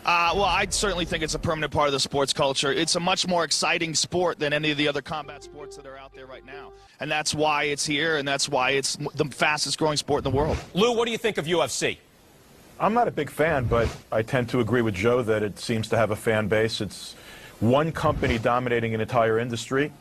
Well, I certainly think it's a permanent part of the sports culture. It's a much more exciting sport than any of the other combat sports that are out there right now. And that's why it's here, and that's why it's the fastest growing sport in the world. Lou, what do you think of UFC? I'm not a big fan, but I tend to agree with Joe that it seems to have a fan base. It's one company dominating an entire industry.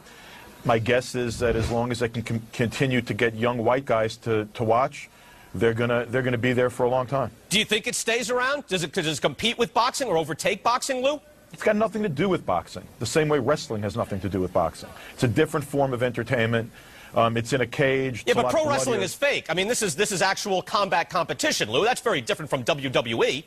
My guess is that as long as they can continue to get young white guys to watch, they're gonna be there for a long time. Do you think it stays around? Does it compete with boxing or overtake boxing, Lou? It's got nothing to do with boxing. The same way wrestling has nothing to do with boxing. It's a different form of entertainment. It's in a cage. Yeah, but pro wrestling is fake. I mean, this is actual combat competition, Lou. That's very different from WWE.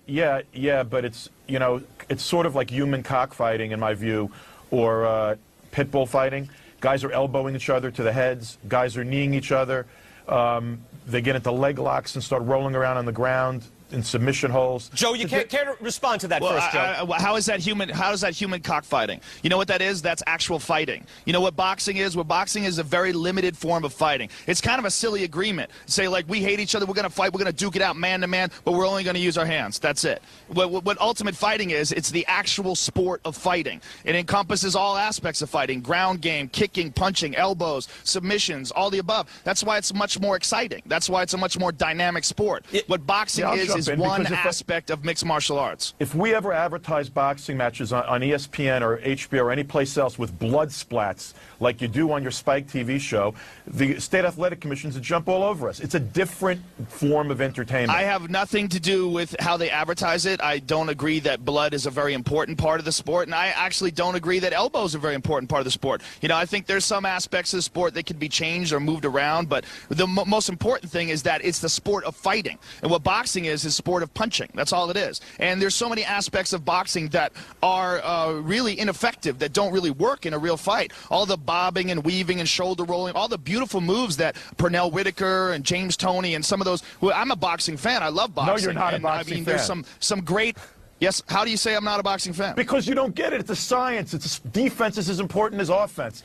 Yeah, but it's it's sort of like human cockfighting in my view, or pit bull fighting. Guys are elbowing each other to the heads. Guys are kneeing each other. They get into leg locks and start rolling around on the ground in submission holes. Joe, you care to respond to that first, Joe? How is that human cockfighting? You know what that is? That's actual fighting. You know what boxing is? What boxing is a very limited form of fighting. It's kind of a silly agreement. Say, like, we hate each other, we're going to fight, we're going to duke it out man to man, but we're only going to use our hands. That's it. What ultimate fighting is, it's the actual sport of fighting. It encompasses all aspects of fighting: ground game, kicking, punching, elbows, submissions, all the above. That's why it's much more exciting. That's why it's a much more dynamic sport. What boxing is one aspect of mixed martial arts. If we ever advertise boxing matches on ESPN or HBO or any place else with blood splats like you do on your Spike TV show, the State Athletic Commissions would jump all over us. It's a different form of entertainment. I have nothing to do with how they advertise it. I don't agree that blood is a very important part of the sport, and I actually don't agree that elbows are a very important part of the sport. You know, I think there's some aspects of the sport that could be changed or moved around, but the most important thing is that it's the sport of fighting. And what boxing is sport of punching. That's all it is. And there's so many aspects of boxing that are really ineffective, that don't really work in a real fight. All the bobbing and weaving and shoulder rolling, all the beautiful moves that Pernell Whitaker and James Toney and some of those. Well, I'm a boxing fan. I love boxing. No, you're not a boxing fan. There's some great. Yes, how do you say I'm not a boxing fan? Because you don't get it. It's a science. Defense is as important as offense.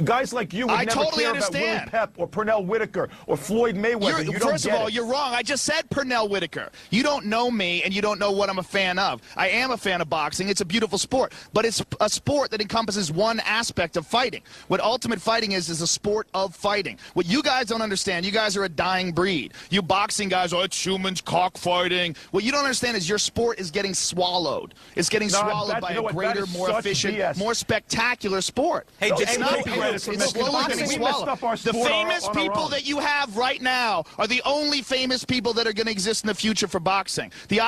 Guys like you would never care about Willie Pep or Pernell Whitaker or Floyd Mayweather. First of all, you're wrong. I just said Pernell Whitaker. You don't know me, and you don't know what I'm a fan of. I am a fan of boxing. It's a beautiful sport, but it's a sport that encompasses one aspect of fighting. What ultimate fighting is a sport of fighting. What you guys don't understand, you guys are a dying breed. You boxing guys, oh, it's humans cockfighting. What you don't understand is your sport is getting swallowed. It's getting swallowed by a greater, more efficient, more spectacular sport. Hey, it's slowly getting swallowed. The famous people that you have right now are the only famous people that are going to exist in the future for boxing. The